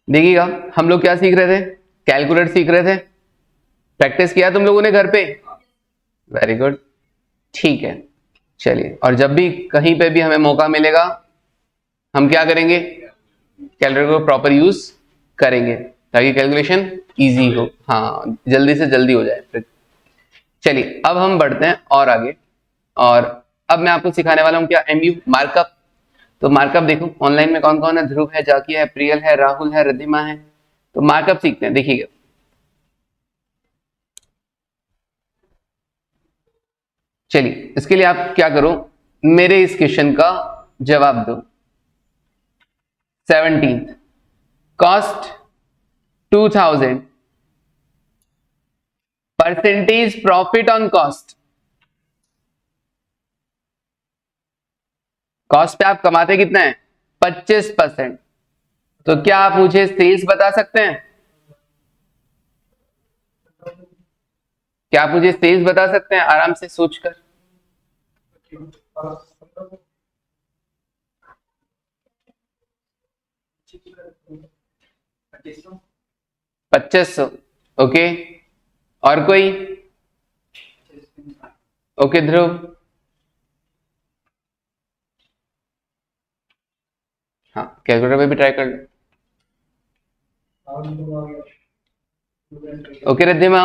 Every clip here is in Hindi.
देखिएगा, हम लोग क्या सीख रहे थे? कैलकुलेट सीख रहे थे। प्रैक्टिस किया तुम लोगों ने घर पे? वेरी गुड, ठीक है। चलिए, और जब भी कहीं पे भी हमें मौका मिलेगा हम क्या करेंगे? कैलकुलेटर को प्रॉपर यूज करेंगे ताकि कैलकुलेशन इजी हो, हाँ, जल्दी से जल्दी हो जाए। चलिए, अब हम बढ़ते हैं और आगे, और अब मैं आपको सिखाने वाला हूं क्या? MU markup. तो मार्कअप देखो ऑनलाइन में कौन कौन है? ध्रुव है, जाकिया है, प्रियल है, राहुल है, रिद्धिमा है। तो मार्कअप सीखते हैं, देखिएगा। चलिए, इसके लिए आप क्या करो, मेरे इस क्वेश्चन का जवाब दो। 17 cost 2000, percentage profit on cost. Cost पे आप कमाते कितना है? 25%। तो क्या आप मुझे सेल्स बता सकते हैं? क्या आप मुझे सेल्स बता सकते हैं आराम से सोचकर? 2500, ओके। और कोई? ओके ध्रुव, हाँ, कैलकुलेटर पे भी ट्राई कर लो। ओके रिद्धिमा,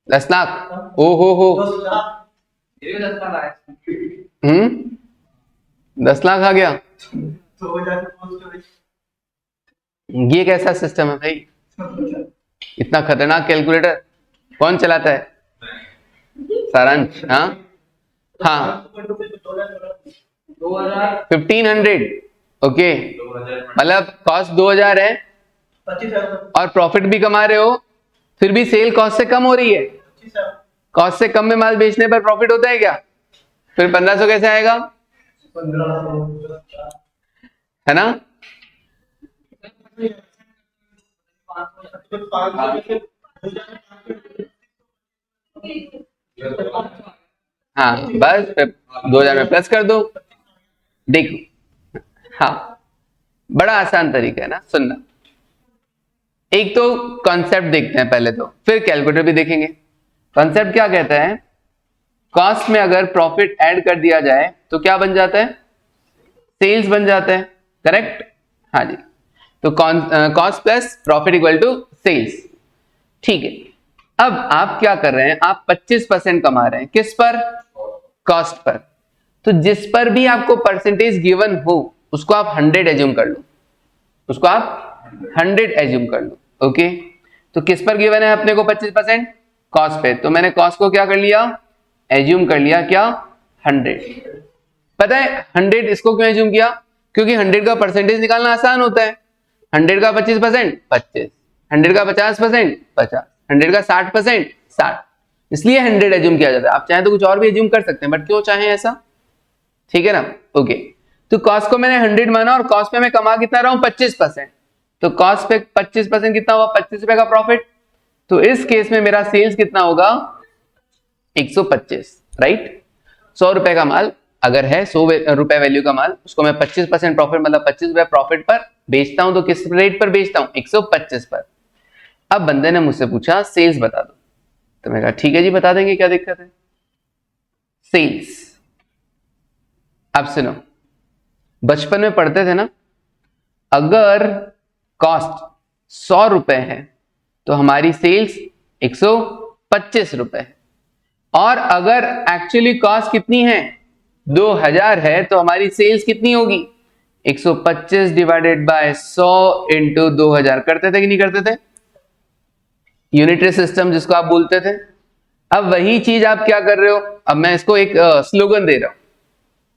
10 लाख, ओ हो। 10 लाख आ गया? ये कैसा सिस्टम है भाई? इतना खतरनाक कैलकुलेटर कौन चलाता है? सारांश, हाँ हाँ, 1500, ओके। मतलब कॉस्ट 2000 है और प्रॉफिट भी कमा रहे हो, फिर भी सेल कॉस्ट से कम हो रही है। कॉस्ट से कम में माल बेचने पर प्रॉफिट होता है क्या? फिर 1500 कैसे आएगा? है ना? हाँ, बस 2000 में प्लस कर दो। देखो, हाँ, बड़ा आसान तरीका है ना, सुनना। एक तो कॉन्सेप्ट देखते हैं पहले, तो फिर कैलकुलेटर भी देखेंगे। कॉन्सेप्ट क्या कहता है? कॉस्ट में अगर प्रॉफिट ऐड कर दिया जाए तो क्या बन जाता है? सेल्स बन जाता है, करेक्ट? हाँ जी। तो cost plus profit equal to sales, ठीक है। अब आप क्या कर रहे हैं? आप 25% कमा रहे हैं, किस पर? Cost per. तो जिस पर भी आपको परसेंटेज गिवन हो उसको आप 100 एज्यूम कर लो, उसको आप 100 एज्यूम कर लो, ओके। तो किस पर गिवन है अपने को 25%? कॉस्ट पे। तो मैंने कॉस्ट को क्या कर लिया? एज्यूम कर लिया, क्या? 100। पता है 100 इसको क्यों एज्यूम किया? क्योंकि 100 का परसेंटेज निकालना आसान होता है। 100 का 25% 25, 100 का 50% 50, 100 का 60% 60, इसलिए 100 एज्यूम किया जाता है। आप चाहें तो कुछ और भी एज्यूम कर सकते हैं, बट क्यों चाहें ऐसा, ठीक है ना? ओके। तो कॉस्ट को मैंने 100 माना और कॉस्ट पे मैं कमा कितना रहा हूं? 25%। तो कॉस्ट पे 25% कितना हुआ? 25 रुपए का प्रॉफिट। तो इस केस में मेरा सेल्स कितना होगा? 125, राइट? 100 रुपए का माल अगर है, 100 रुपए वैल्यू का माल, उसको मैं 25% प्रॉफिट मतलब 25 रुपए प्रॉफिट पर बेचता हूं। तो किस रेट पर बेचता हूं? 125 पर। अब बंदे ने मुझसे पूछा सेल्स बता दो, तो मैं कहा ठीक है जी बता देंगे, क्या दिक्कत है। सेल्स, अब सुनो, बचपन में पढ़ते थे ना, अगर कॉस्ट 100 रुपए है तो हमारी सेल्स 125 रुपए है, और अगर एक्चुअली कॉस्ट कितनी है? 2000 है, तो हमारी सेल्स कितनी होगी? 125 डिवाइडेड बाय 100 इंटू 2000। करते थे कि नहीं करते थे? यूनिटरी सिस्टम जिसको आप बोलते थे। अब वही चीज आप क्या कर रहे हो? अब मैं इसको एक स्लोगन दे रहा हूं,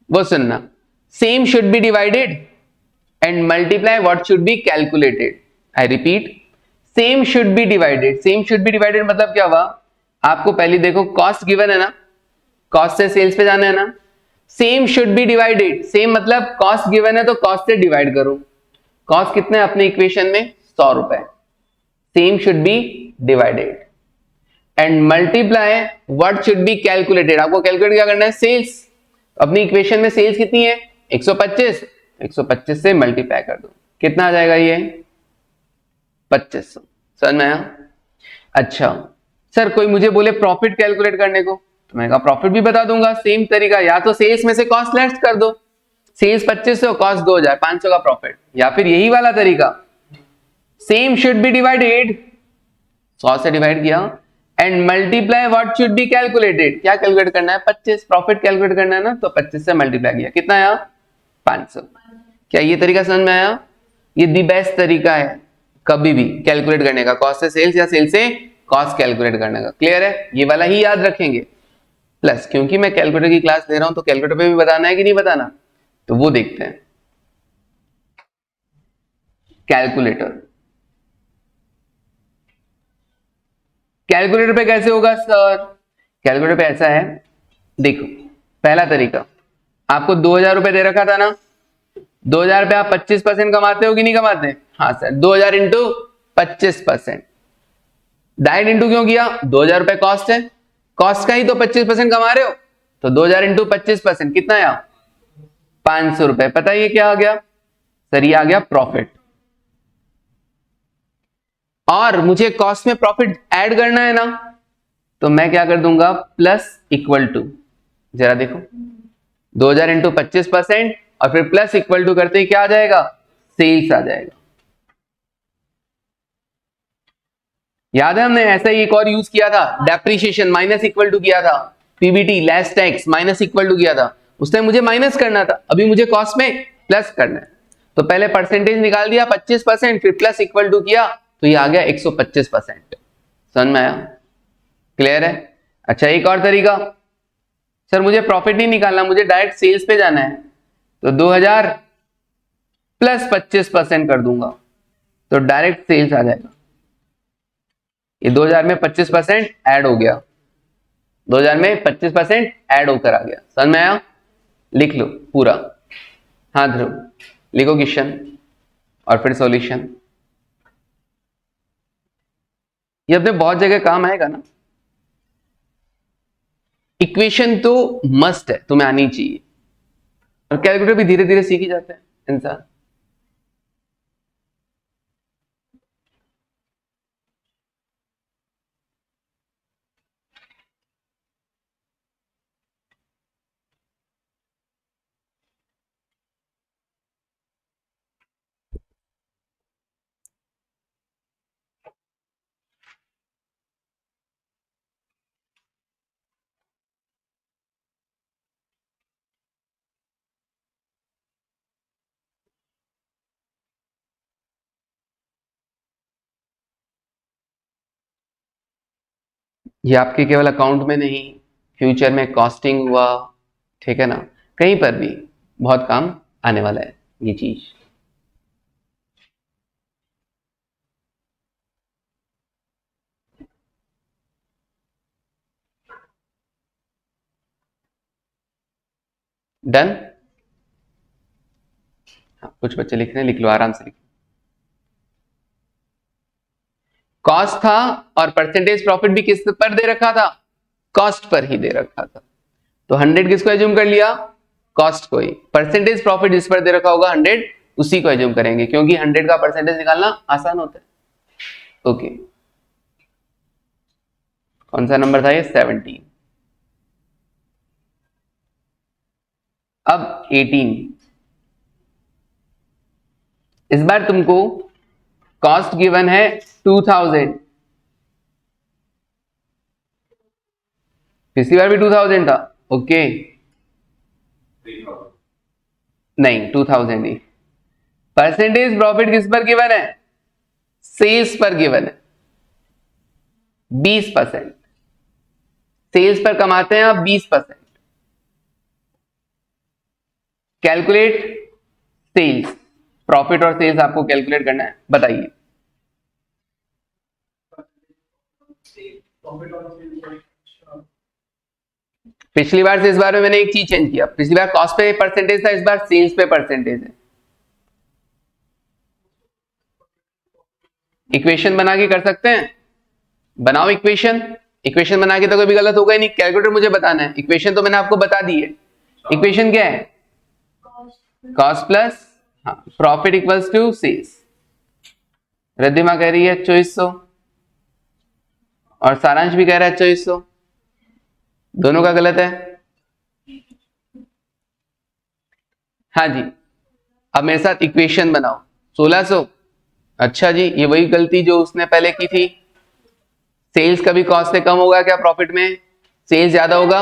वो सुनना। Same should be divided and multiply what should be calculated. I repeat, same should be divided. Same should be divided मतलब क्या हुआ? आपको पहले देखो कॉस्ट गिवन है ना, कॉस्ट से सेल्स पे जाना है ना। Same should be divided, same मतलब कॉस्ट गिवन है तो कॉस्ट से डिवाइड करो। कॉस्ट कितने अपने इक्वेशन में? 100 रुपए। Same should be divided and multiply what should be calculated. आपको कैलकुलेट क्या करना है? सेल्स। अपनी इक्वेशन में सेल्स कितनी है 125, 125 से मल्टीप्लाई कर दो, कितना आ जाएगा ये 2500। समझ में आया? अच्छा सर कोई मुझे बोले प्रॉफिट कैलकुलेट करने को, तो मैं कहा प्रॉफिट भी बता दूंगा, सेम तरीका, या तो सेल्स में से कॉस्ट लेस कर दो, सेल्स 2500 कॉस्ट 2000, 500 का प्रॉफिट, या फिर यही वाला तरीका सेम शुड बी डिवाइडेड, 100 से डिवाइड किया, and multiply what should be calculated, क्या कैलकुलेट करना है 25, प्रॉफिट कैलकुलेट करना है ना, तो 25 से मल्टीप्लाई किया, कितना आया 500। क्या ये तरीका समझ में आया? ये दी बेस्ट तरीका है कभी भी कैलकुलेट करने का, कॉस्ट से सेल्स या सेल्स से कॉस्ट कैलकुलेट करने का। क्लियर है? ये वाला ही याद रखेंगे। प्लस क्योंकि मैं कैलकुलेटर की क्लास ले रहा हूं तो कैलकुलेटर पे भी बताना है कि नहीं बताना, तो वो देखते हैं। कैलकुलेटर, कैलकुलेटर पे कैसे होगा सर? कैलकुलेटर पे ऐसा है, देखो पहला तरीका, आपको 2000 रुपए दे रखा था ना, 2000 पे आप 25% कमाते हो कि नहीं कमाते? हाँ सर, 2000 इंटू 25%, डायरेक्ट इंटू क्यों किया? 2000 रुपए कॉस्ट है, कॉस्ट का ही तो 25% कमा रहे हो, तो 2000 इंटू 25% कितना आया 500 रुपए। पता है ये क्या आ गया सर? ये आ गया प्रॉफिट, और मुझे कॉस्ट में प्रॉफिट ऐड करना है ना, तो मैं क्या कर दूंगा प्लस इक्वल टू, जरा देखो 2000 इंटू 25% और फिर प्लस इक्वल टू करते ही क्या आ जाएगा सेल्स आ जाएगा। याद है हमने ऐसा ही एक और यूज किया था, डेप्रिसिएशन माइनस इक्वल टू किया था, PBT less tax minus equal to किया था, उस टाइम मुझे माइनस करना था, अभी मुझे कॉस्ट में प्लस करना है, तो पहले परसेंटेज निकाल दिया 25%, फिर प्लस इक्वल टू किया तो ये आ गया 125%। समझ में आया? क्लियर है? अच्छा एक और तरीका, सर मुझे प्रॉफिट नहीं निकालना, मुझे डायरेक्ट सेल्स पे जाना है, तो 2000 प्लस 25% कर दूंगा तो डायरेक्ट सेल्स आ जाएगा। ये 2000 में 25% ऐड हो गया, 2000 में 25% ऐड होकर आ गया। समझ में आया? लिख लो पूरा। हाँ ध्रुव लिखो क्वेश्चन और फिर सॉल्यूशन, ये अपने बहुत जगह काम आएगा ना। इक्वेशन तो मस्ट है, तुम्हें आनी चाहिए, और कैलकुलेटर भी धीरे धीरे सीख ही जाते हैं इंसान। ये आपके केवल अकाउंट में नहीं, फ्यूचर में कॉस्टिंग हुआ, ठीक है ना, कहीं पर भी बहुत काम आने वाला है ये चीज। डन? हाँ, कुछ बच्चे लिख रहे हैं, लिख लो आराम से लिखो। कॉस्ट था और परसेंटेज प्रॉफिट भी किस पर दे रखा था? कॉस्ट पर ही दे रखा था, तो 100 किसको एज्यूम कर लिया? कॉस्ट को ही। परसेंटेज प्रॉफिट जिस पर दे रखा होगा 100 उसी को एज्यूम करेंगे, क्योंकि 100 का परसेंटेज निकालना आसान होता है। ओके, कौन सा नंबर था ये? 17। अब 18, इस बार तुमको कॉस्ट गिवन है 2000, पिछली बार भी 2000 था। ओके नहीं 2000 ही। परसेंटेज प्रॉफिट किस पर गिवन है? सेल्स पर गिवन है 20%, सेल्स पर कमाते हैं आप 20%। कैलकुलेट सेल्स, प्रॉफिट और सेल्स आपको कैलकुलेट करना है, बताइए। पिछली बार से इस बार में मैंने एक चीज चेंज किया, पिछली बार कॉस्ट पे परसेंटेज था, इस बार सेल्स पे परसेंटेज है। इक्वेशन बना के कर सकते हैं, बनाओ इक्वेशन, इक्वेशन बना के तो कोई भी गलत होगा ही नहीं, कैलकुलेटर मुझे बताना है, इक्वेशन तो मैंने आपको बता दी है, इक्वेशन क्या है? Cost plus profit equals to sales. Riddhima कह रही है 2400 और सारांश भी कह रहा है 2400, दोनों का गलत है। हाँ जी, अब मेरे साथ इक्वेशन बनाओ। 1600, अच्छा जी, ये वही गलती जो उसने पहले की थी। सेल्स कभी कॉस्ट से कम होगा क्या प्रॉफिट में? सेल्स ज्यादा होगा।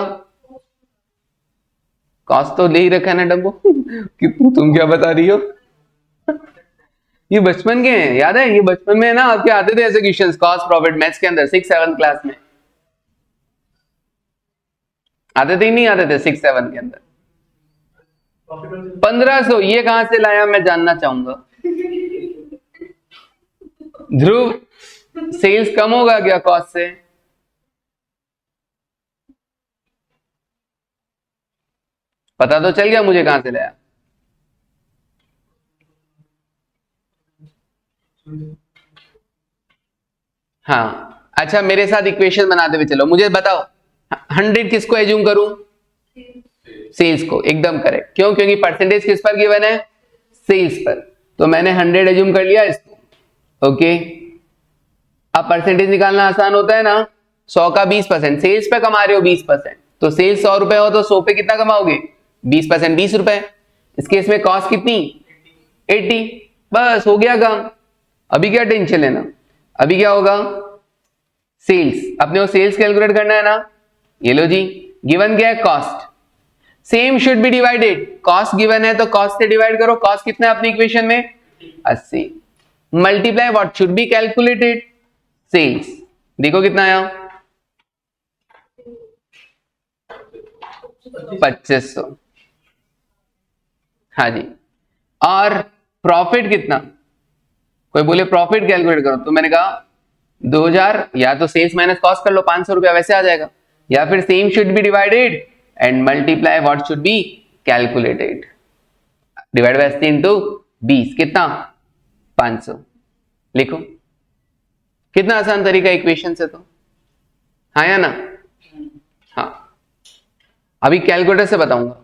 कॉस्ट तो ले ही रखा है ना डम्बो कि तुम क्या बता रही हो? ये बचपन के हैं, याद है? ये बचपन में ना आपके आते थे ऐसे क्वेश्चंस, कॉस्ट प्रॉफिट मैथ्स के अंदर 6-7 क्लास में आते थे ही नहीं आते थे? 6-7 के अंदर 1500 ये कहां से लाया मैं जानना चाहूंगा। ध्रुव, सेल्स कम होगा क्या कॉस्ट से? पता तो चल गया मुझे कहां से लाया। हाँ अच्छा, मेरे साथ इक्वेशन बनाते हुए चलो, मुझे बताओ 100 किसको एज्यूम करूं? सेल्स को, एकदम करेक्ट। क्यों? क्योंकि परसेंटेज किस पर गिवन है? सेल्स पर। तो मैंने 100 एज्यूम कर लिया इसको। ओके, अब परसेंटेज निकालना आसान होता है ना। 100 का 20%, सेल्स पे कमा रहे हो 20%, तो सेल्स 100 रुपए हो तो 100 पे कितना कमाओगे? 20% 20 रुपए। इस केस में कॉस्ट कितनी? 80। बस हो गया काम। अभी क्या टेंशन लेना, अभी क्या होगा? सेल्स, अपने को सेल्स कैलकुलेट करना है ना। ये लो जी, गिवन क्या है? Cost. Same should be divided, cost given है तो कॉस्ट से डिवाइड करो। कॉस्ट कितना है अपनी इक्वेशन में? 80 multiply what should be calculated? Sales. देखो कितना आया? 2500। हाँ जी, और प्रॉफिट कितना? कोई बोले प्रॉफिट कैलकुलेट करो, तो मैंने कहा 2000, या तो सेल्स माइनस कॉस्ट कर लो, 500 रुपया वैसे आ जाएगा, या फिर same should be divided and multiply what should be calculated. Divide by 80 into 20 कितना? 500। लिखो, कितना आसान तरीका इक्वेशन से तो, हाँ या ना? हाँ, अभी कैलकुलेटर से बताऊंगा।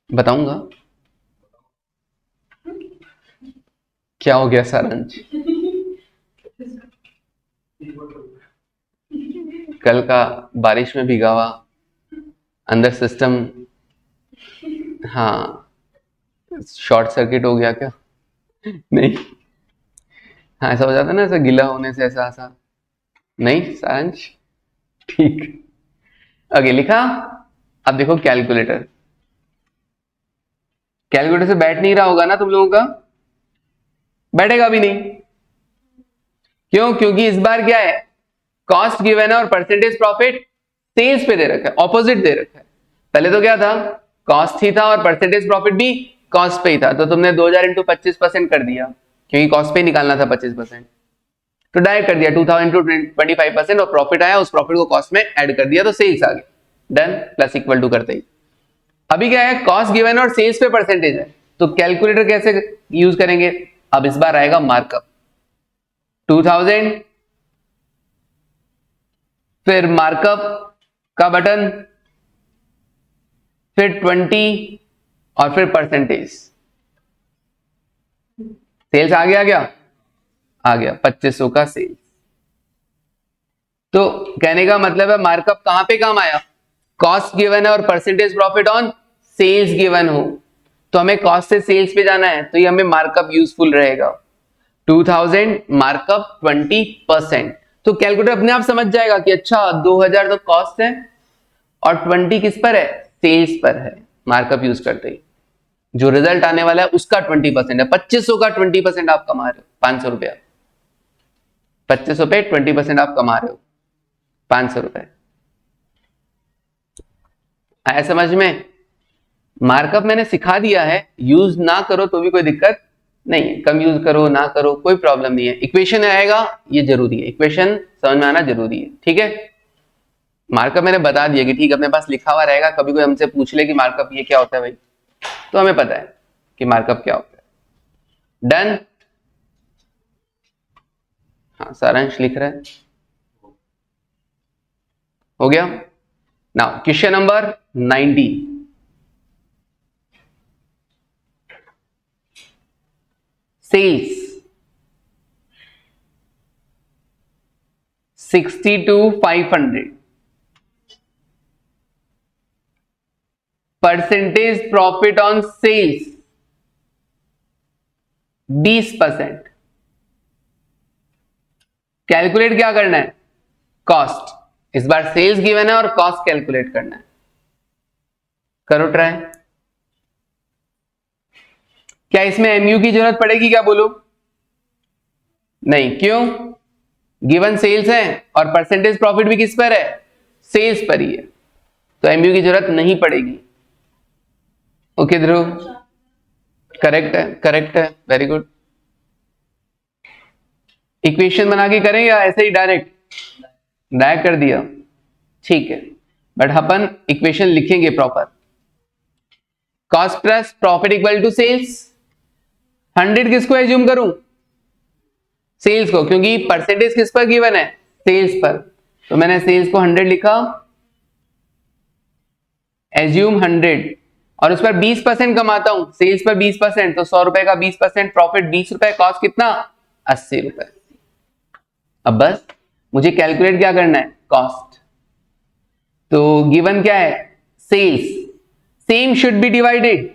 बताऊंगा। क्या हो गया सारंज? कल का बारिश में भीगा हुआ अंदर सिस्टम, हाँ शॉर्ट सर्किट हो गया क्या? नहीं, हाँ ऐसा हो जाता है ना, ऐसा गीला होने से ऐसा ऐसा। नहीं सारंश, ठीक। आगे लिखा। अब देखो कैलकुलेटर, कैलकुलेटर से बैठ नहीं रहा होगा ना तुम लोगों का? बैठेगा भी नहीं। क्यों? क्योंकि इस बार क्या है? कॉस्ट गिवन है और परसेंटेज प्रॉफिट सेल्स पे दे रखा है, ऑपोजिट दे रखा है। पहले तो क्या था? कॉस्ट ही था और परसेंटेज प्रॉफिट भी कॉस्ट पे ही था, तो तुमने 2000 इंटू 25% कर दिया, क्योंकि कॉस्ट पे निकालना था 25%, तो डायरेक्ट कर दिया 2000 इंटू 25%, और प्रॉफिट आया, उस प्रॉफिट को कॉस्ट में ऐड कर दिया, तो सेल्स आ गया। डन, प्लस इक्वल टू करते ही। अभी क्या है? कॉस्ट गिवन और सेल्स पे परसेंटेज है, तो कैलकुलेटर कैसे यूज करेंगे? अब इस बार आएगा मार्कअप। 2000, फिर मार्कअप का बटन, फिर 20 और फिर परसेंटेज। सेल्स आ गया क्या? आ गया 2500 का सेल्स। तो कहने का मतलब है मार्कअप कहां पे काम आया? कॉस्ट गिवन है और percentage profit on sales given हो, तो हमें कॉस्ट से सेल्स पे जाना है, तो ये हमें मार्कअप यूजफुल रहेगा। 2000 मार्कअप 20%, तो कैलकुलेटर अपने आप समझ जाएगा कि अच्छा 2000 तो कॉस्ट है और 20 किस पर है? सेल्स पर है। मार्कअप यूज करते ही जो रिजल्ट आने वाला है उसका 20% है। 2500 का 20% आप कमा रहे हो 500 रुपया। 2500 पे 20% आप कमा रहे हो 500 रुपए। आया समझ में? मार्कअप मैंने सिखा दिया है, यूज ना करो तो भी कोई दिक्कत नहीं है, कम यूज करो ना करो कोई प्रॉब्लम नहीं है। इक्वेशन आएगा ये जरूरी है, इक्वेशन समझ में आना जरूरी है, ठीक है। मार्कअप मैंने बता दिया कि ठीक है, अपने पास लिखा हुआ रहेगा, कभी कोई हमसे पूछ ले कि मार्कअप ये क्या होता है भाई, तो हमें पता है कि मार्कअप क्या होता है। डन। हाँ सारांश लिख रहा है, हो गया। Now question number 90, sales 60 to 500, percentage profit on sales 20%। Calculate क्या करना है? कॉस्ट। इस बार सेल्स गिवन है और कॉस्ट कैलकुलेट करना है। करो ट्राई। क्या इसमें एमयू की जरूरत पड़ेगी क्या? बोलो। नहीं, क्यों? गिवन सेल्स है और परसेंटेज प्रॉफिट भी किस पर है? सेल्स पर ही है, तो एमयू की जरूरत नहीं पड़ेगी। ओके ध्रुव, करेक्ट है, करेक्ट है, वेरी गुड। इक्वेशन बना के करें या ऐसे ही डायरेक्ट? डायरेक्ट कर दिया, ठीक है, बट अपन इक्वेशन लिखेंगे proper. Cost plus profit equal to sales. 100 किसको एज्यूम करूं? सेल्स को, क्योंकि परसेंटेज किस पर गिवन है? सेल्स पर, तो मैंने सेल्स को 100 लिखा, एज्यूम 100, और उस पर 20% कमाता हूं, सेल्स पर 20%, तो 100 रुपए का 20% प्रॉफिट 20 रुपए, कॉस्ट कितना? 80 रुपए। अब बस मुझे कैलकुलेट क्या करना है? कॉस्ट। तो गिवन क्या है? Sales, same should be divided,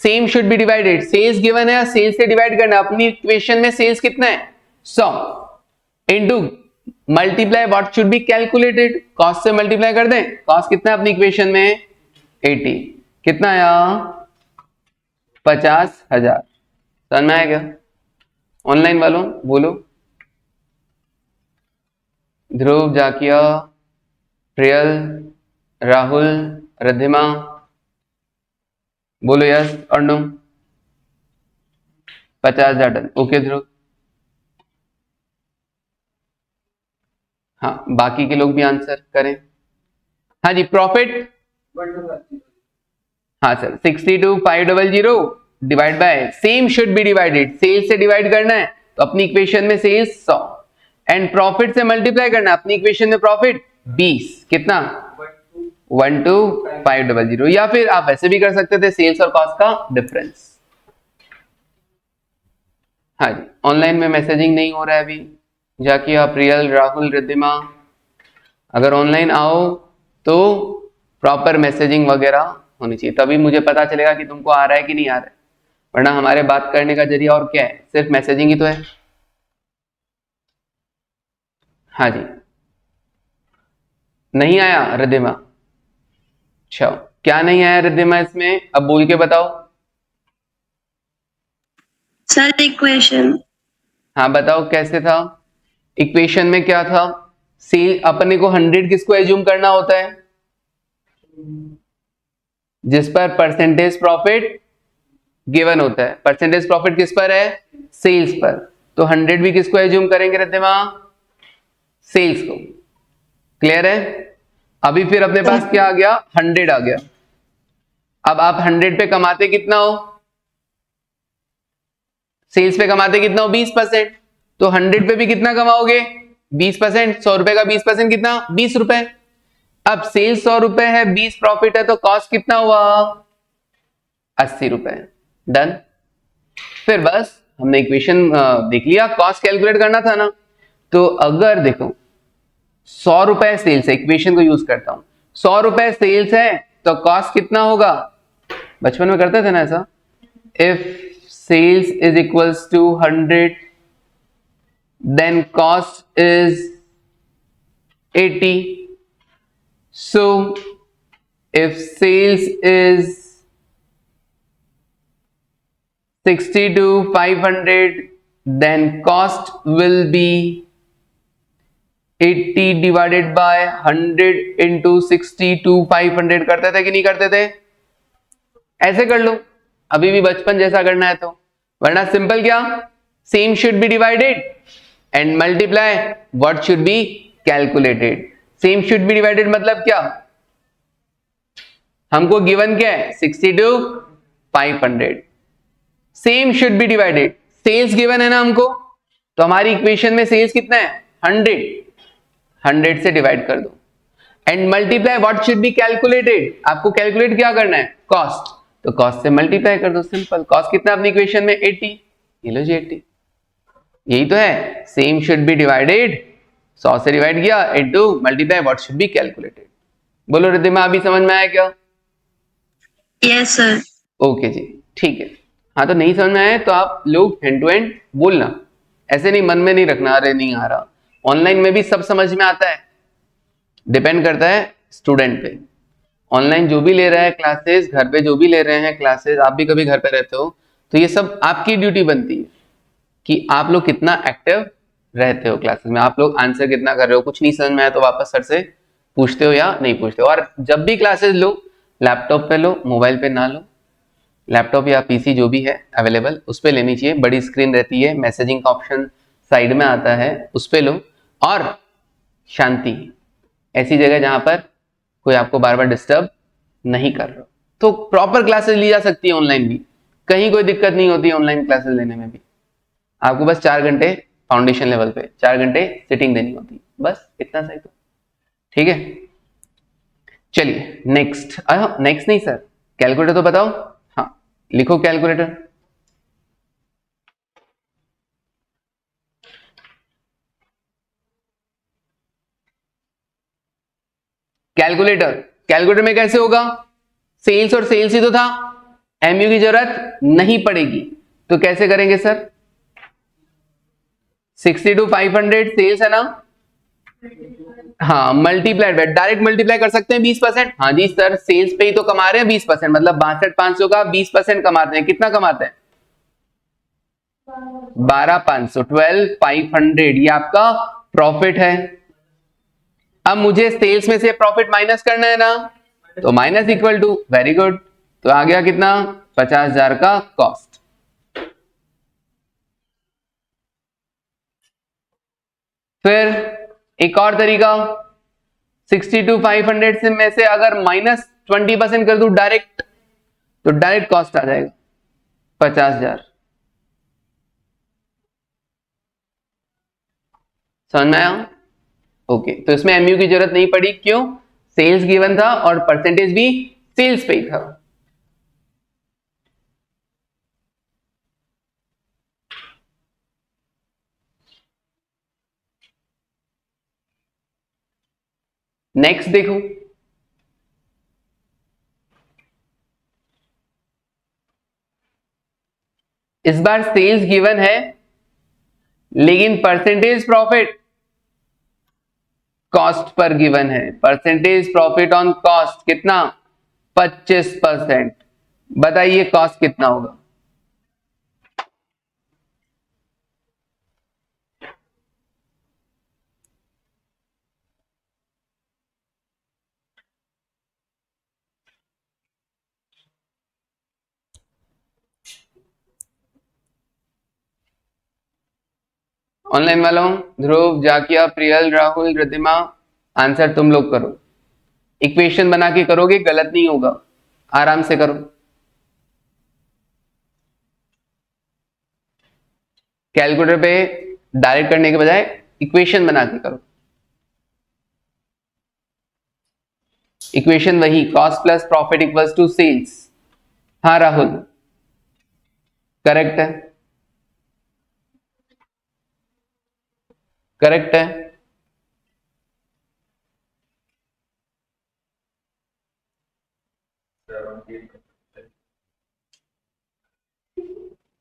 same should be divided, sales given है, सेल्स से डिवाइड करना। अपनी इक्वेशन में सेल्स कितना है? 100 into multiply what should be calculated, cost से मल्टीप्लाई कर दें। कॉस्ट कितना है अपनी इक्वेशन में? 80। कितना आया? 50,000। समझ में आया क्या? ऑनलाइन वालों बोलो। ध्रुव, जाकिया, प्रियल, राहुल, रिद्धिमा, बोलो यस और नो। 50,000 डन। ओके ध्रुव। हाँ, बाकी के लोग भी आंसर करें। हाँ जी, प्रॉफिट, हाँ sir, 62,500 divide by, same should be divided, sales से डिवाइड करना है, तो अपनी इक्वेशन में सेल्स 100 एंड प्रॉफिट से मल्टीप्लाई करना, अपनी इक्वेशन में प्रॉफिट 20, कितना? 12,500, या फिर आप ऐसे भी कर सकते थे, सेल्स और कॉस्ट का डिफरेंस। हाँ जी, ऑनलाइन में मैसेजिंग नहीं हो रहा है अभी, जाकि आप प्रियल, राहुल, रिद्धिमा, अगर ऑनलाइन आओ तो प्रॉपर मैसेजिंग वगैरह होनी चाहिए, तभी मुझे पता चलेगा कि तुमको आ रहा है कि नहीं आ रहा है, वरना हमारे बात करने का जरिया और क्या है? सिर्फ मैसेजिंग ही तो है। हाँ जी, नहीं आया रिद्धिमा? अच्छा, क्या नहीं आया रिद्धिमा इसमें? अब बोल के बताओ सर। इक्वेशन, हाँ बताओ कैसे था? इक्वेशन में क्या था? सेल, अपने को 100 किसको एज्यूम करना होता है? जिस पर परसेंटेज प्रॉफिट गिवन होता है। परसेंटेज प्रॉफिट किस पर है? सेल्स पर, तो 100 भी किसको एज्यूम करेंगे रिद्धिमा? सेल्स को। क्लियर है? अभी फिर अपने पास क्या आ गया? 100 आ गया। अब आप 100 पे कमाते कितना हो? सेल्स पे कमाते कितना हो? 20%, तो 100 पे भी कितना कमाओगे? 20%। 100 रुपए का 20% कितना? 20 रुपए। अब सेल्स 100 रुपए है, 20 प्रॉफिट है, तो कॉस्ट कितना हुआ? 80 रुपए। डन। फिर बस हमने इक्वेशन देख लिया, कॉस्ट कैलकुलेट करना था ना, तो अगर देखो 100 रुपए सेल्स है, इक्वेशन को यूज करता हूं, 100 रुपए सेल्स है, तो कॉस्ट कितना होगा? बचपन में करते थे ना ऐसा, if sales is equals to 100 then cost is 80, so if sales is 60 to 500 then cost will be 80 divided by 100 into 60 to 500। करते थे कि नहीं करते थे? ऐसे कर लो, अभी भी बचपन जैसा करना है तो, वरना सिंपल क्या? Same should be divided and multiply what should be calculated. Same should be divided मतलब क्या? हमको गिवन क्या है? 60 to 500। Same should be divided, sales given है ना हमको, तो हमारी इक्वेशन में सेल्स कितना है 100, 100 से डिवाइड कर दो and multiply what should be calculated, आपको कैलकुलेट क्या करना है कॉस्ट, तो कॉस्ट से मल्टीप्लाई कर दो, सिंपल। कॉस्ट कितना अपनी इक्वेशन में 80, ये लो जी 80, यही तो है सेम शुड बी डिवाइडेड, 100 से डिवाइड किया into multiply what should be calculated. बोलो रिद्धिमा अभी समझ में आया क्या? Yes, sir. ओके जी ठीक है। हाँ तो नहीं समझ में आया तो आप लोग हैंड टू हैंड बोलना, ऐसे नहीं मन में नहीं रखना अरे नहीं आ रहा। ऑनलाइन में भी सब समझ में आता है, डिपेंड करता है स्टूडेंट पे। ऑनलाइन जो भी ले रहा है क्लासेस, घर पे जो भी ले रहे हैं क्लासेस, आप भी कभी घर पे रहते हो तो ये सब आपकी ड्यूटी बनती है कि आप लोग कितना एक्टिव रहते हो क्लासेस में, आप लोग आंसर कितना कर रहे हो, कुछ नहीं समझ में आया तो वापस सर से पूछते हो या नहीं पूछते हो। और जब भी क्लासेस लो लैपटॉप पे लो, मोबाइल पे ना लो, लैपटॉप या पीसी जो भी है अवेलेबल उस पर लेनी चाहिए, बड़ी स्क्रीन रहती है, मैसेजिंग का ऑप्शन साइड में आता है उस पर लो, और शांति, ऐसी जगह जहां पर कोई आपको बार बार डिस्टर्ब नहीं कर रहा, तो प्रॉपर क्लासेस ली जा सकती है ऑनलाइन भी, कहीं कोई दिक्कत नहीं होती है ऑनलाइन क्लासेस लेने में भी। आपको बस 4 घंटे फाउंडेशन लेवल पे 4 घंटे सिटिंग देनी होती है, बस इतना सही तो ठीक है। चलिए नेक्स्ट, नेक्स्ट नहीं सर कैलकुलेटर तो बताओ, हाँ लिखो कैलकुलेटर। कैलकुलेटर, कैलकुलेटर में कैसे होगा, सेल्स और सेल्स ही तो था, एमयू की जरूरत नहीं पड़ेगी, तो कैसे करेंगे सर 60 to 500 सेल्स है ना, हाँ मल्टीप्लाइड बाय, डायरेक्ट मल्टीप्लाई कर सकते हैं 20%, हाँ जी सर सेल्स पे ही तो कमा रहे हैं 20%, मतलब 62,500 का 20% कमाते हैं, कितना कमाते हैं 12,500, 12,500, ये आपका प्रॉफिट है। अब मुझे सेल्स में से प्रॉफिट माइनस करना है ना, तो minus equal to, very good, तो आ गया कितना 50,000 का कॉस्ट। फिर एक और तरीका, 60 to 500 से में से अगर माइनस 20% कर दूं डायरेक्ट, तो डायरेक्ट कॉस्ट आ जाएगा 50,000। समझ में आया? ओके, तो इसमें एमयू की जरूरत नहीं पड़ी, क्यों, सेल्स गिवन था और परसेंटेज भी सेल्स पे ही था। नेक्स्ट देखो, इस बार सेल्स गिवन है लेकिन percentage profit cost per given है, परसेंटेज प्रॉफिट ऑन कॉस्ट कितना 25%, बताइए कॉस्ट कितना होगा। ऑनलाइन वालों ध्रुव, जाकिया, प्रियल, राहुल, रिद्धिमा, आंसर तुम लोग करो, इक्वेशन बना के करोगे गलत नहीं होगा, आराम से करो। कैलकुलेटर पे डायरेक्ट करने के बजाय इक्वेशन बना के करो। इक्वेशन वही cost plus profit equals to sales. हाँ राहुल करेक्ट है, करेक्ट है।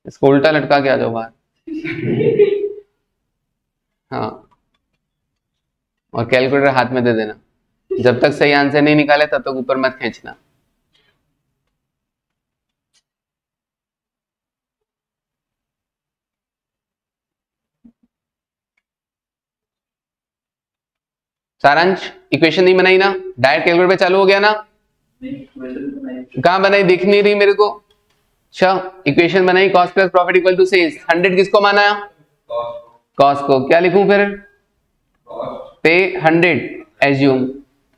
इसको उल्टा लटका के आ जाओ बाहर। हाँ, और कैलकुलेटर हाथ में दे देना, जब तक सही आंसर नहीं निकाले तब तक ऊपर मत खींचना। सारांश इक्वेशन नहीं बनाई ना, डायरेक्ट कैलकुलेटर पे चालू हो गया ना, कहां बनाई दिख नहीं रही मेरे को। अच्छा इक्वेशन बनाई cost plus profit equal to sales, 100 किसको माना, कॉस्ट को, क्या लिखूं फिर पे 100 एज्यूम,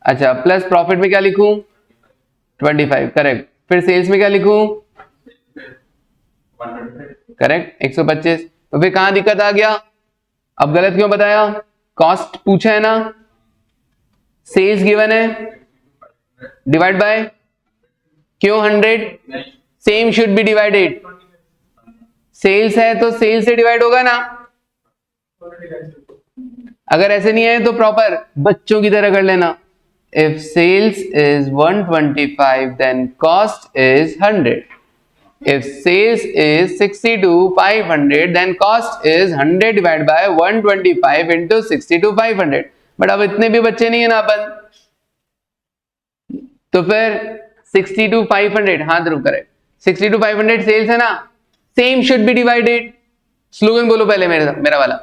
अच्छा प्लस प्रॉफिट में क्या लिखूं 25, करेक्ट, फिर सेल्स में क्या लिखूं करेक्ट 125, तो फिर कहां दिक्कत आ गया अब गलत क्यों बताया? कॉस्ट पूछा है ना, सेल्स गिवन है, डिवाइड बाय क्यों 100? Same should be divided. Sales है तो सेल्स से डिवाइड होगा ना। अगर ऐसे नहीं है तो प्रॉपर बच्चों की तरह कर लेना। If sales is 125 then cost is 100। If sales is 62,500 then cost is 100 divide by 125 into 62,500। But अब इतने भी बच्चे नहीं है ना अपन, तो फिर 62,500, हाँ ध्रुव करेक्ट, 62,500 सेल्स है ना, same should be divided. Slogan बोलो पहले मेरा वाला,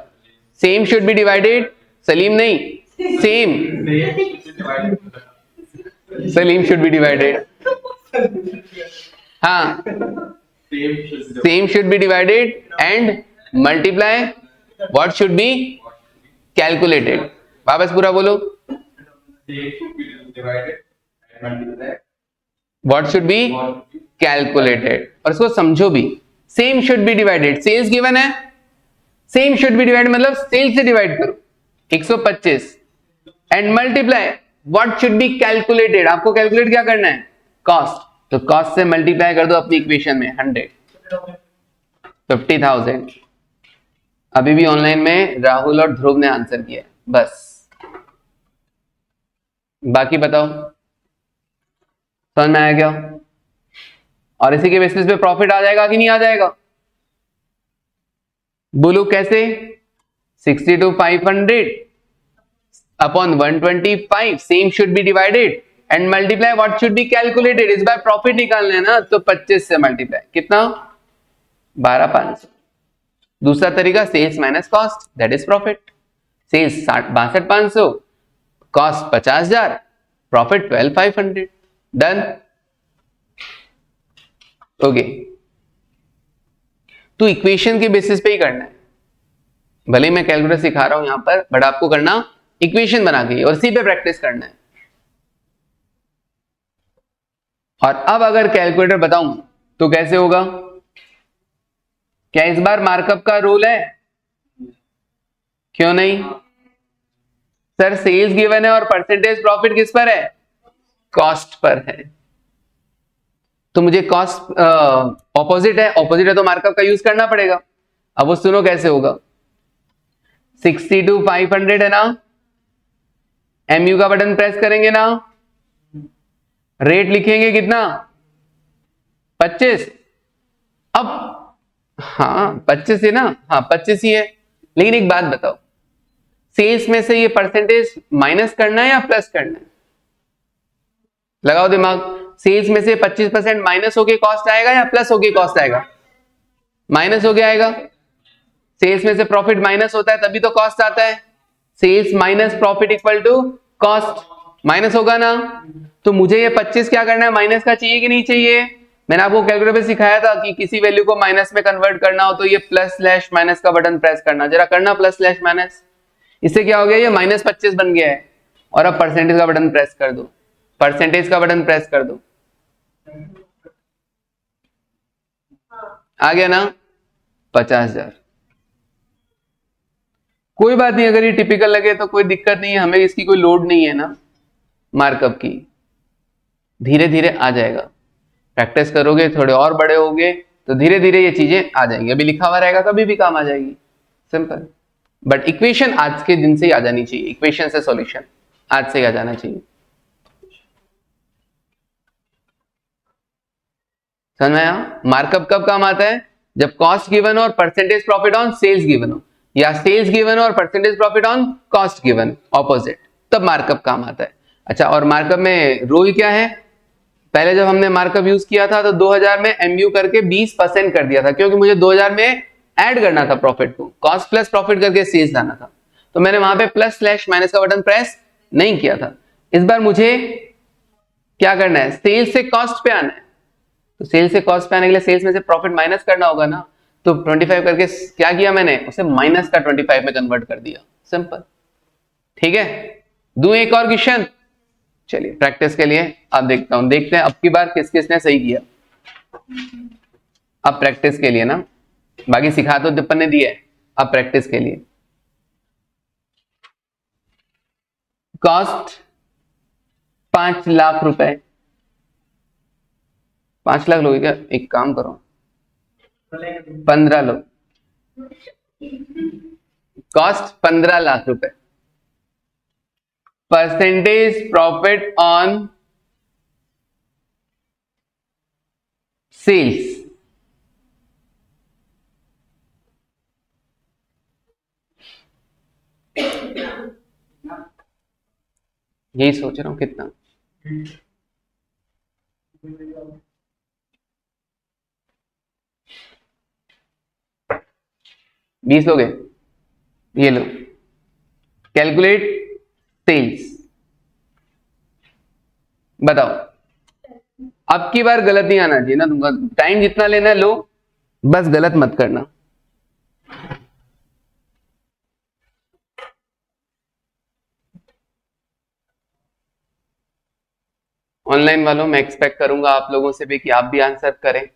same should be divided. Salim नहीं, same, Salim should be divided. हाँ, same should be divided and multiply what should be calculated. वापस पूरा बोलो, व्हाट शुड बी कैलकुलेटेड, और इसको समझो भी। Same should be divided, sales given है, सेम शुड बी डिवाइडेड मतलब सेल्स से डिवाइड करो 125 and multiply what should be calculated. आपको कैलकुलेट क्या करना है? कॉस्ट। तो कॉस्ट से मल्टीप्लाई कर दो अपनी इक्वेशन में 100, 50,000। अभी भी ऑनलाइन में राहुल और ध्रुव ने आंसर किया है, बस बाकी बताओ समझ में आया क्या? और इसी के बेसिस पे प्रॉफिट आ जाएगा कि नहीं आ जाएगा? बोलो कैसे? 62,500 upon 125 same should be divided and multiply what should be calculated. इस बार प्रॉफिट निकालना है ना, तो 25 से मल्टीप्लाई, कितना? 12,500। दूसरा तरीका sales minus cost, that is profit. Sales 62,500, cost 50,000, profit 12,500। Done. Okay, तो इक्वेशन के बेसिस पे ही करना है। भले मैं कैलकुलेटर सिखा रहा हूं यहां पर, बट आपको करना इक्वेशन बना के और इसी पे प्रैक्टिस करना है। और अब अगर कैलकुलेटर बताऊं तो कैसे होगा? क्या इस बार मार्कअप का रूल है? क्यों नहीं सर? सेल्स गिवन है और परसेंटेज प्रॉफिट किस पर है? कॉस्ट पर है। तो मुझे कॉस्ट ऑपोजिट है, ऑपोजिट है तो मार्कअप का यूज करना पड़ेगा। अब वो सुनो कैसे होगा। 62,500 है ना, एमयू का बटन प्रेस करेंगे ना, रेट लिखेंगे कितना? 25। अब हाँ 25 है ना, हाँ 25 ही है। लेकिन एक बात बताओ, सेल्स में से ये परसेंटेज माइनस करना है या प्लस करना है? लगाओ दिमाग। सेल्स में से 25% माइनस होके कॉस्ट आएगा या प्लस होके कॉस्ट आएगा? माइनस होके आएगा। सेल्स में से प्रॉफिट माइनस होता है तभी तो कॉस्ट आता है। Sales minus profit equal to cost, minus होगा ना। तो मुझे ये 25 क्या करना है? माइनस का चाहिए कि नहीं चाहिए? मैंने आपको कैलकुलेटर पे सिखाया था कि किसी वैल्यू को माइनस में कन्वर्ट करना हो तो ये प्लस स्लैश माइनस का बटन प्रेस करना। जरा करना प्लस स्लैश माइनस। इससे क्या हो गया? ये -25 बन गया है। और अब परसेंटेज का बटन प्रेस कर दो, परसेंटेज का बटन प्रेस कर दो, आ गया ना 50,000। कोई बात नहीं, अगर ये टिपिकल लगे तो कोई दिक्कत नहीं है, हमें इसकी कोई लोड नहीं है ना मार्कअप की। धीरे धीरे आ जाएगा, प्रैक्टिस करोगे, थोड़े और बड़े होगे तो धीरे धीरे ये चीजें आ जाएंगी। अभी लिखा हुआ रहेगा, कभी भी काम आ जाएगी, सिंपल। बट इक्वेशन आज के दिन से ही आ जानी चाहिए, इक्वेशन से सॉल्यूशन आज से ही आ जाना चाहिए। समझ में आया? मार्कअप कब काम आता है? जब कॉस्ट गिवन और percentage profit on sales given हो, या सेल्स गिवन और percentage profit on cost given, opposite, तब मार्कअप काम आता है। अच्छा, और मार्कअप में रूल क्या है? पहले जब हमने मार्कअप यूज किया था तो 2000 में एमयू करके 20% कर दिया था, क्योंकि मुझे 2000 में ऐड करना था प्रॉफिट को, कॉस्ट प्लस प्रॉफिट करके सेल्स लाना था। तो मैंने वहां पे प्लस स्लैश माइनस का बटन प्रेस नहीं किया था। इस बार मुझे क्या करना है? सेल्स से कॉस्ट पे आना है। तो सेल्स से कॉस्ट पे आने के लिए सेल्स में से प्रॉफिट माइनस करना होगा ना। तो 25 करके क्या किया मैंने? उसे माइनस का 25 में कन्वर्ट कर दिया, सिंपल। ठीक है, दूं एक और क्वेश्चन? चलिए प्रैक्टिस के लिए अब देखता हूं, देखते हैं अब की बार किस किसने सही किया। अब प्रैक्टिस के लिए ना, बाकी सिखा तो तिप्पन ने दिया है, अब प्रैक्टिस के लिए। कॉस्ट 5 लाख रुपए। 5 लाख लोगे क्या? एक काम करो, 15 लो। कॉस्ट 15 लाख रुपए। परसेंटेज प्रॉफिट ऑन सेल्स, यही सोच रहा हूं कितना। बीस लोगे? ये लो, कैलकुलेट सेल्स। बताओ, अब की बार गलत नहीं आना चाहिए ना तुमका। टाइम जितना लेना है लो, बस गलत मत करना। ऑनलाइन वालों, मैं एक्सपेक्ट करूंगा आप लोगों से भी कि आप भी आंसर करें।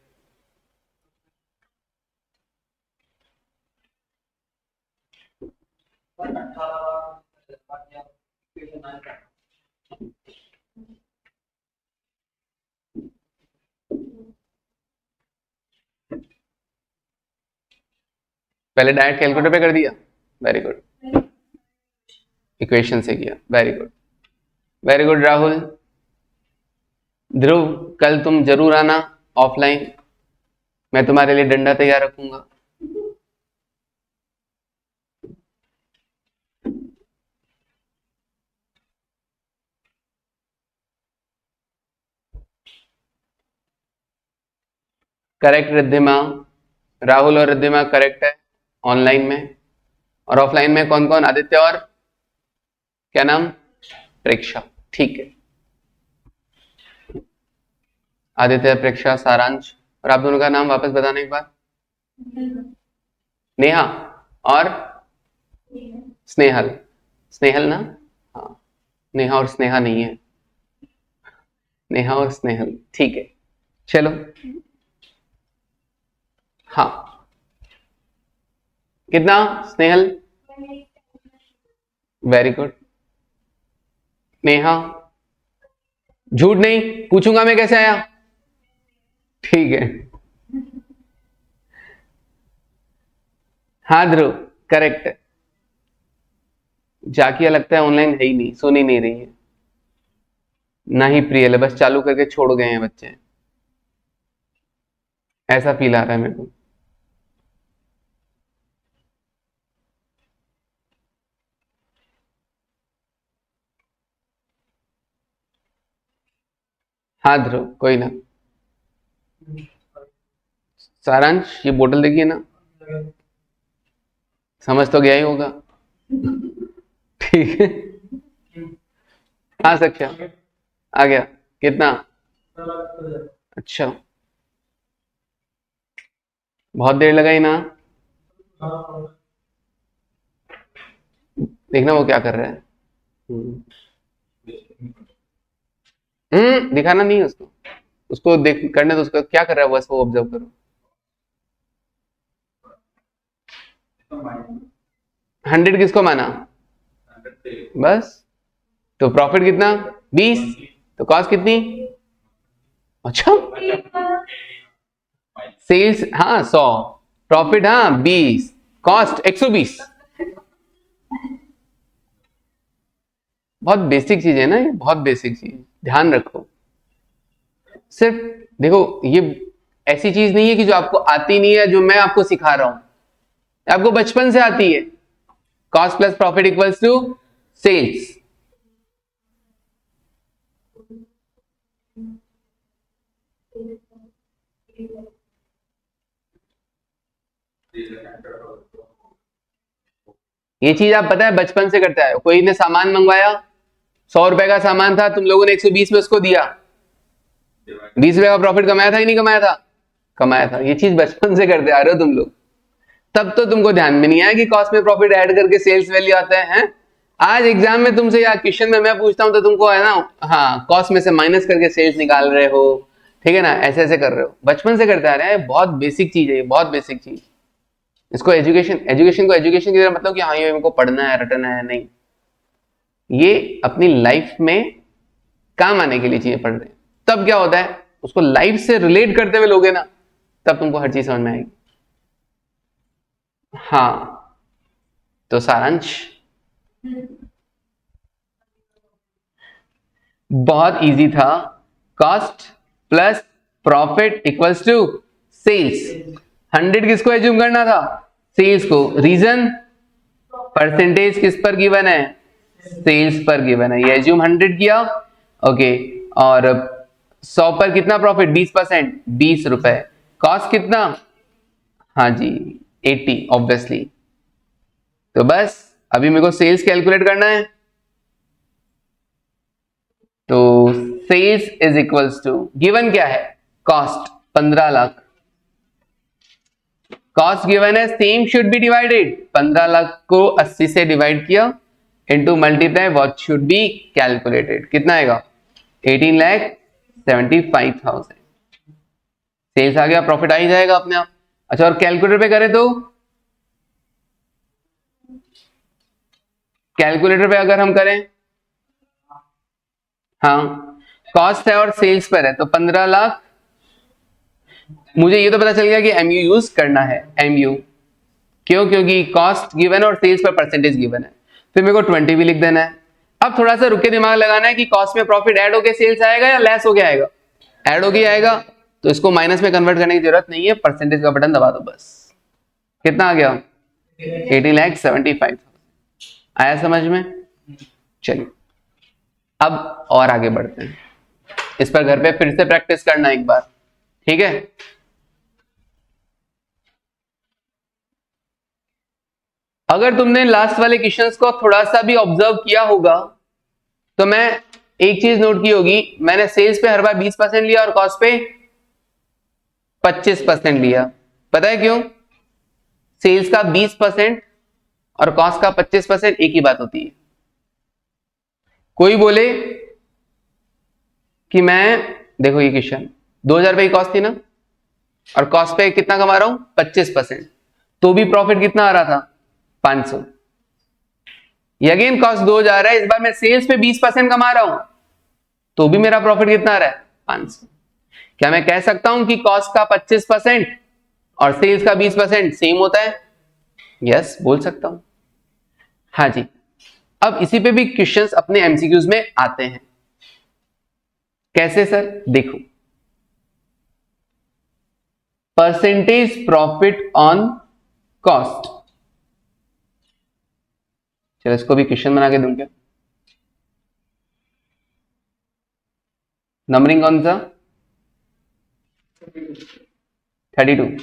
पहले डायरेक्ट कैलकुलेटर पे कर दिया, वेरी गुड। इक्वेशन से किया, very good, very good. Rahul, Dhruv, कल तुम जरूर आना ऑफलाइन, मैं तुम्हारे लिए डंडा तैयार रखूंगा। करेक्ट रिद्धिमा, राहुल और रिद्धिमा करेक्ट है ऑनलाइन में। और ऑफलाइन में कौन कौन? आदित्य और क्या नाम? प्रेक्षा, ठीक है। आदित्य, प्रेक्षा, सारांश, और आप दोनों का नाम वापस बताने एक बार। नेहा और स्नेहल। स्नेहल ना? हाँ, नेहा और स्नेहा नहीं है, नेहा और स्नेहल, ठीक है। चलो, हाँ, कितना स्नेहल? Very good. नेहा, झूठ नहीं पूछूंगा मैं, कैसे आया? ठीक है। हाँ ध्रुव, करेक्ट है। जाकिया लगता है ऑनलाइन है ही नहीं, सुन ही नहीं रही है। ना ही प्रियल है, बस चालू करके छोड़ गए हैं बच्चे, ऐसा फील आ रहा है मेरे को। हाँ ध्रुव, कोई ना। सारांश, ये बोतल देखिए ना, समझ तो गया ही होगा। ठीक है। हाँ सक्षा, आ गया। कितना? अच्छा, बहुत देर लगाई ना। देखना वो क्या कर रहा है। दिखाना नहीं है उसको, उसको देख करने दो, उसको क्या कर रहा है बस वो ऑब्जर्व करो। 100 किसको माना? बस, तो प्रॉफिट कितना? 20, तो कॉस्ट कितनी? अच्छा, सेल्स हाँ 100, प्रॉफिट हाँ 20, कॉस्ट 120। बहुत बेसिक चीज है ना ये, बहुत बेसिक चीज, ध्यान रखो। सिर्फ देखो, ये ऐसी चीज नहीं है कि जो आपको आती नहीं है, जो मैं आपको सिखा रहा हूं, आपको बचपन से आती है। Cost plus profit equals to sales. ये चीज आप पता है बचपन से करते आए हो। कोई ने सामान मंगवाया, 100 रुपए का सामान था, तुम लोगों ने 120 में उसको दिया, 20 रुपए का प्रॉफिट कमाया था कि नहीं कमाया था? कमाया था। ये चीज बचपन से करते आ रहे हो तुम लोग, तब तो तुमको ध्यान में नहीं आया कि कॉस्ट में प्रॉफिट ऐड करके सेल्स वैल्यू आता है। आज एग्जाम में तुमसे या क्वेश्चन में मैं पूछता हूं तो तुमको है ना, हाँ, कॉस्ट में से माइनस करके सेल्स निकाल रहे हो, ठीक है ना, ऐसे ऐसे कर रहे हो, बचपन से करते आ रहे हैं। बहुत बेसिक चीज है ये, बहुत बेसिक चीज। इसको एजुकेशन को एजुकेशन की तरह मतलब कि हाँ ये इनको पढ़ना है, रटना है, नहीं। ये अपनी लाइफ में काम आने के लिए चीजें पढ़ रहे हैं। तब क्या होता है, उसको लाइफ से रिलेट करते हुए लोगे ना, तब तुमको हर चीज समझ में आएगी। हाँ, तो सारांश बहुत इजी था। Cost plus profit equals to sales. 100 किसको एज्यूम करना था, सेल्स को। रीजन, परसेंटेज किस पर गिवन है, सेल्स पर गिवन है। ये एज्यूम 100 किया, ओके। और 100 पर कितना प्रॉफिट, 20%, 20 रुपए। कॉस्ट कितना, हाँ जी 80 ऑब्वियसली। तो बस अभी मेरे को सेल्स कैलकुलेट करना है। तो sales is equals to, given क्या है, कॉस्ट 15 लाख। कॉस्ट गिवन है, same should be divided. 15 lakh को 80 से डिवाइड किया, into multiply what should be calculated. कितना आएगा, 18,75,000। सेल्स आ गया, प्रॉफिट आ ही जाएगा अपने आप। अच्छा, और कैलकुलेटर पे करें तो, कैलकुलेटर पे अगर हम करें, हाँ कॉस्ट है और सेल्स पर है, तो 15 लाख। मुझे ये तो पता चल गया कि एमयू यूज करना है, एमयू क्यों, क्योंकि कॉस्ट गिवन है और सेल्स पर परसेंटेज गिवन है। फिर मेरे को 20 भी लिख देना है। अब थोड़ा सा रुक के दिमाग लगाना है कि कॉस्ट में प्रॉफिट ऐड होके सेल्स आएगा या लेस होके आएगा। ऐड होके आएगा, तो इसको माइनस में कन्वर्ट करने की जरूरत नहीं है, परसेंटेज का बटन दबा दो बस। कितना आ गया, 18,75,000। आया समझ में। चलिए अब और आगे बढ़ते हैं। इस पर घर पे फिर से प्रैक्टिस करना एक बार, ठीक है। अगर तुमने लास्ट वाले क्वेश्चंस को थोड़ा सा भी ऑब्जर्व किया होगा, तो मैं एक चीज नोट की होगी, मैंने सेल्स पे हर बार 20% लिया और कॉस्ट पे 25% लिया। पता है क्यों, सेल्स का 20% और कॉस्ट का 25% एक ही बात होती है। कोई बोले कि मैं, देखो ये क्वेश्चन 2000 रुपए की कॉस्ट थी ना, और कॉस्ट पे कितना कमा रहा हूं 25%, तो भी प्रॉफिट कितना आ रहा था 500। ये अगेन कॉस्ट 2000 है, इस बार मैं सेल्स पे 20% कमा रहा हूं, तो भी मेरा प्रॉफिट कितना आ रहा है 500। क्या मैं कह सकता हूं कि कॉस्ट का 25% और सेल्स का 20% सेम होता है? यस, बोल सकता हूं। हाँ जी। अब इसी पे भी क्वेश्चंस अपने एमसीक्यूज में आते हैं। कैसे सर, देखो, परसेंटेज प्रॉफिट ऑन कॉस्ट। चलो इसको भी क्वेश्चन बना के दूं क्या, नंबरिंग कौन सा, 22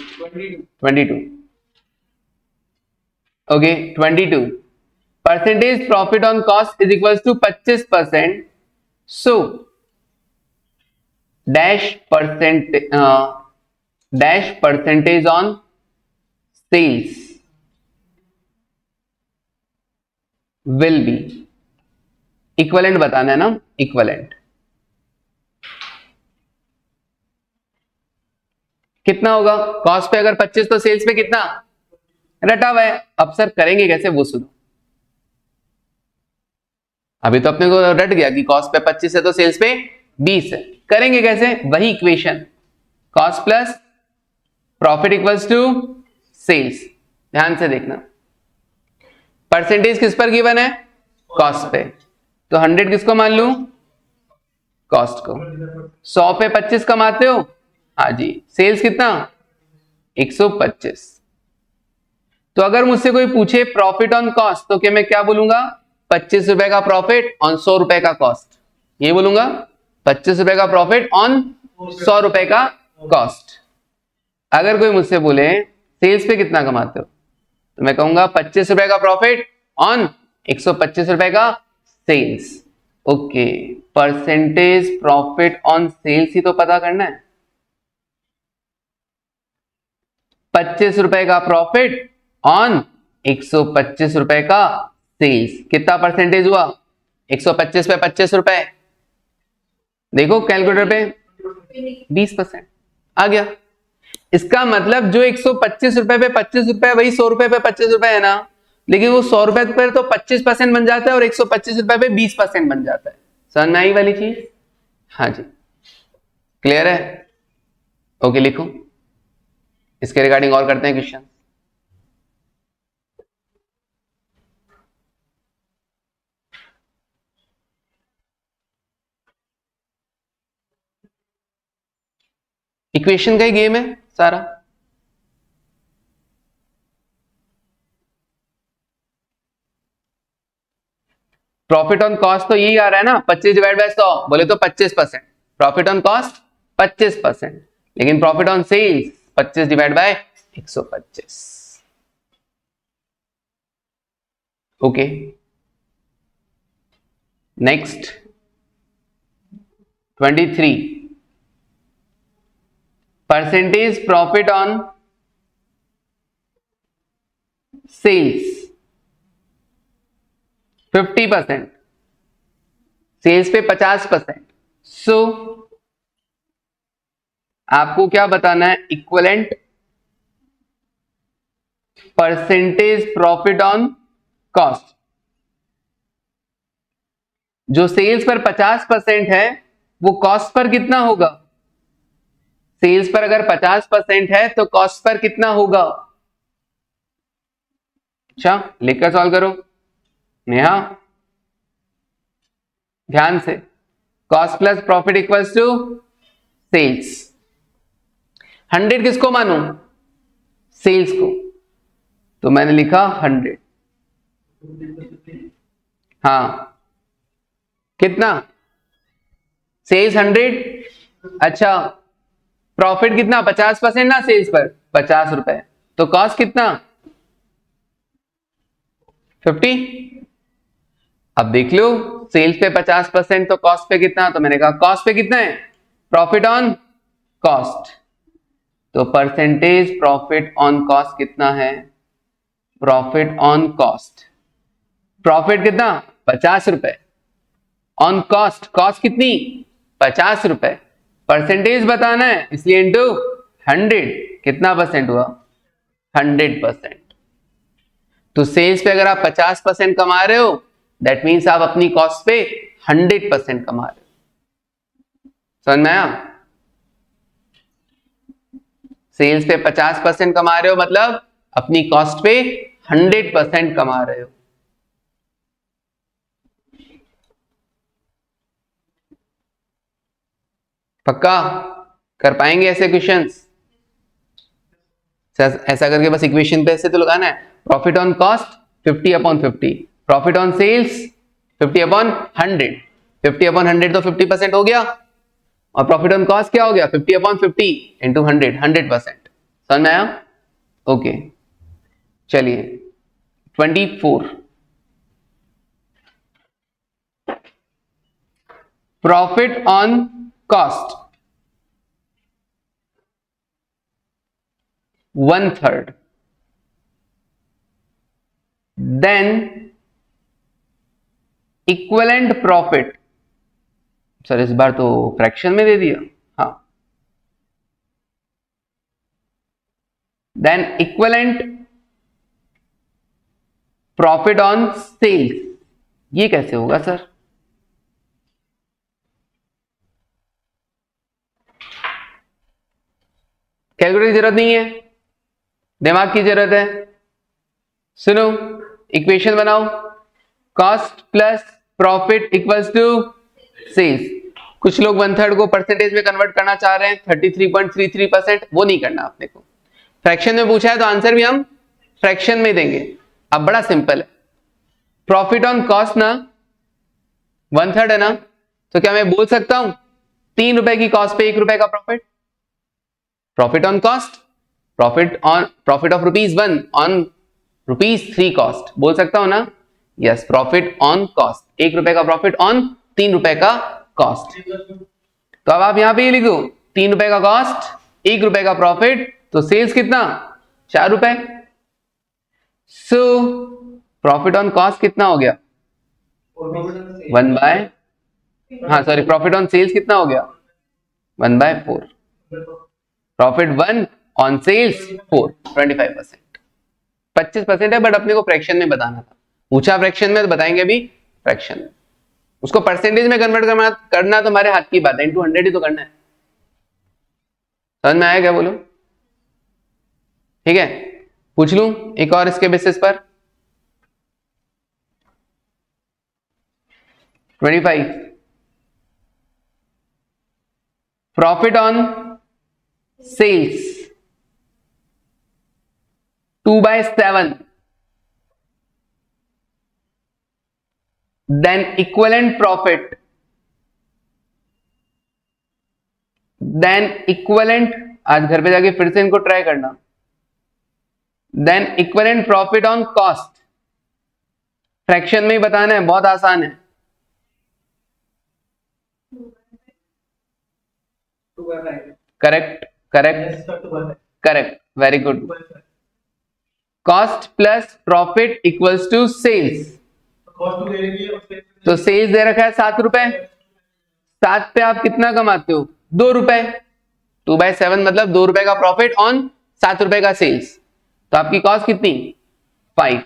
okay 22। Percentage profit on cost is equals to 25%, so dash percentage on sales will be, equivalent बताना है ना, इक्विवेलेंट कितना होगा, कॉस्ट पे अगर 25 तो सेल्स पे कितना रटा हुआ है। अब सर करेंगे कैसे वो सुनो, अभी तो अपने को रट गया कि कॉस्ट पे 25 है तो सेल्स पे 20 है। करेंगे कैसे, वही equation, cost plus profit equals to sales. ध्यान से देखना, परसेंटेज किस पर गिवन है, कॉस्ट पे, तो 100 किसको मान लूं, कॉस्ट को। 100 पे 25 कमाते हो, हाँ जी, सेल्स कितना 125। तो अगर मुझसे कोई पूछे प्रॉफिट ऑन कॉस्ट, तो क्या मैं क्या बोलूंगा, 25 रुपए का प्रॉफिट ऑन 100 रुपए का कॉस्ट। ये बोलूंगा 25 रुपए का प्रॉफिट ऑन 100 रुपए का कॉस्ट। अगर कोई मुझसे बोले सेल्स पे कितना कमाते हो, तो मैं कहूंगा 25 रुपए का प्रॉफिट ऑन 125 रुपए का sales. Okay, percentage profit on sales ही तो पता करना है। 25 रुपए का प्रॉफिट ऑन 125 रुपए का सेल्स, कितना परसेंटेज हुआ, 125 पे 25 रुपए, देखो कैलकुलेटर पे 20% आ गया। इसका मतलब जो 125 रुपए पे 25 रुपए, वही 100 रुपए पे 25 रुपए है ना, लेकिन वो 100 रुपए पर तो 25% बन जाता है और 125 रुपए पे 20% बन जाता है। समझ में आई वाली चीज? हाँ जी, क्लियर है? ओके, लिखो। इसके रिगार्डिंग और करते हैं क्वेश्चन। इक्वेशन का ही गेम है सारा। प्रॉफिट ऑन कॉस्ट तो यही आ रहा है ना, 25 डिवाइड बाय 100, बोले तो 25%। प्रॉफिट ऑन कॉस्ट 25%, लेकिन profit on sales 25 divide by 125। Okay, next 23, percentage profit on sales 50%, sales पे 50%। सो आपको क्या बताना है? Equivalent percentage profit on cost. जो सेल्स पर 50% है वो कॉस्ट पर कितना होगा? सेल्स पर अगर 50% है तो कॉस्ट पर कितना होगा? अच्छा, लिखकर सॉल्व करो नेहा, ध्यान से। Cost plus profit equals to sales. 100 किसको मानूं? सेल्स को, तो मैंने लिखा 100। हाँ, कितना? सेल्स 100। अच्छा, प्रॉफिट कितना? 50% ना सेल्स पर, 50 रुपए। तो कॉस्ट कितना? 50। अब देख लो, सेल्स पे 50% तो कॉस्ट पे कितना? तो मैंने कहा कॉस्ट पे कितना है? Profit on cost. तो परसेंटेज प्रॉफिट ऑन कॉस्ट कितना है? प्रॉफिट ऑन कॉस्ट, प्रॉफिट कितना? 50 रुपए। ऑन कॉस्ट, कॉस्ट कितनी? 50 रुपए। परसेंटेज बताना है इसलिए इंटू 100। कितना परसेंट हुआ? 100%। तो सेल्स पे अगर आप 50% कमा रहे हो, दैट मीन्स आप अपनी कॉस्ट पे 100% कमा रहे हो। समझ में आया? सेल्स पे 50% कमा रहे हो मतलब अपनी कॉस्ट पे 100% कमा रहे हो। पक्का कर पाएंगे ऐसे क्वेश्चंस? ऐसा करके बस इक्वेशन पे ऐसे तो लगाना है। Profit on cost 50/50, profit on sales 50/100। 50/100 तो 50% हो गया, और प्रॉफिट ऑन कॉस्ट क्या हो गया? 50/50 इंटू 100, 100%। समझ में आया? ओके, चलिए 24, profit on cost 1/3, then equivalent profit. Sir इस बार तो फ्रैक्शन में दे दिया। हाँ, then equivalent profit on sales. ये कैसे होगा सर? कैलकुलेटर की जरूरत नहीं है, दिमाग की जरूरत है। सुनो, इक्वेशन बनाओ। Cost plus profit equals to sales. कुछ लोग 1/3 को परसेंटेज में कन्वर्ट करना चाह रहे हैं, 33.33%। वो नहीं करना आपने को। फ्रैक्शन में पूछा है तो आंसर भी हम फ्रैक्शन में देंगे। अब बड़ा सिंपल है, प्रॉफिट ऑन कॉस्ट ना 1/3 है ना, तो क्या मैं बोल सकता हूं 3 रुपए की कॉस्ट पे 1 रुपए का profit? Profit on cost, profit of ₹1 on ₹3 cost, बोल सकता हूं ना? यस, प्रॉफिट ऑन कॉस्ट, 1 रुपए का प्रॉफिट ऑन 3 रुपए का कॉस्ट। तो अब आप यहां पे ये लिखो, 3 रुपए का कॉस्ट, 1 रुपए का प्रॉफिट, तो सेल्स कितना? 4 रुपए। सो प्रॉफिट ऑन कॉस्ट कितना हो गया? 1/, हाँ सॉरी, प्रॉफिट ऑन सेल्स कितना हो गया? 1/4। Profit 1 on sales 4, 25%। 25% है, बट अपने को फ्रैक्शन में बताना था। पूछा फ्रैक्शन में तो बताएंगे अभी फ्रैक्शन में। उसको परसेंटेज में कन्वर्ट करना तो हमारे हाथ की बात है, इंटू 100 ही तो करना है। समझ में आया क्या? बोलो। ठीक है, पूछ लूं एक और इसके बेसिस पर। 25 profit on sales 2/7 then equivalent profit then equivalent, आज घर पे जाके फिर से इनको ट्राई करना, then equivalent profit on cost, fraction में ही बताना है, बहुत आसान है। Correct correct correct, very good. Cost plus profit equals to sales, तो सेल्स दे रखा है 7 रुपए, 7 पे आप कितना कमाते हो? 2 रुपए। 2/7 मतलब 2 रुपए का प्रॉफिट ऑन 7 रुपए का सेल्स, तो आपकी कॉस्ट कितनी? 5।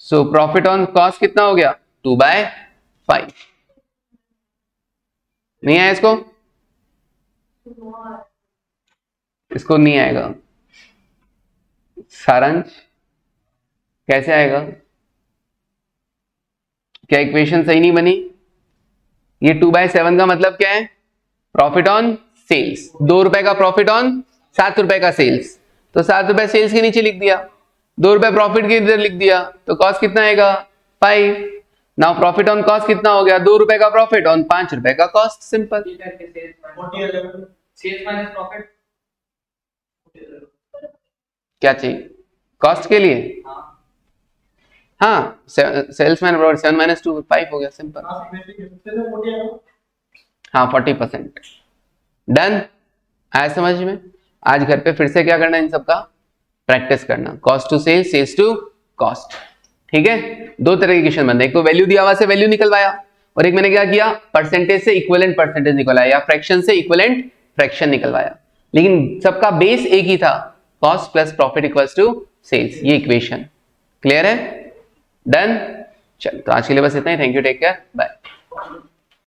सो प्रॉफिट ऑन कॉस्ट कितना हो गया? 2/5। नहीं आया इसको? इसको नहीं आएगा। सारांश कैसे आएगा? क्या इक्वेशन सही नहीं बनी? ये 2/7 का मतलब क्या है? प्रॉफिट ऑन सेल्स, 2 रुपए का प्रॉफिट ऑन 7 रुपए का सेल्स, तो 7 रुपए सेल्स के नीचे लिख दिया, 2 रुपए प्रॉफिट के इधर लिख दिया, तो कॉस्ट कितना आएगा? 5। नाउ प्रॉफिट ऑन कॉस्ट कितना हो गया? 2 रुपए का प्रॉफिट ऑन 5 रुपए का कॉस्ट, सिंपल। क्या चाहिए कॉस्ट के लिए? हाँ, सेल्समैन बराबर 7 - 2 5 हो गया, सिंपल। हाँ 40%। डन, आया समझ में? आज घर पे फिर से क्या करना है, इन सब का प्रैक्टिस करना, cost to sales, sales to cost. ठीक है, 2 तरह के क्वेश्चन बनते हैं, एक तो वैल्यू दिया हुआ से वैल्यू निकलवाया, और एक मैंने क्या किया, परसेंटेज से इक्विवेलेंट परसेंटेज निकलवाया, या फ्रैक्शन से इक्विवेलेंट फ्रैक्शन निकलवाया, लेकिन सबका बेस एक ही था, cost plus profit equals to sales, ये इक्वेशन। क्लियर है? डन। चलो, तो आज के लिए बस इतना ही। Thank you, take care, bye.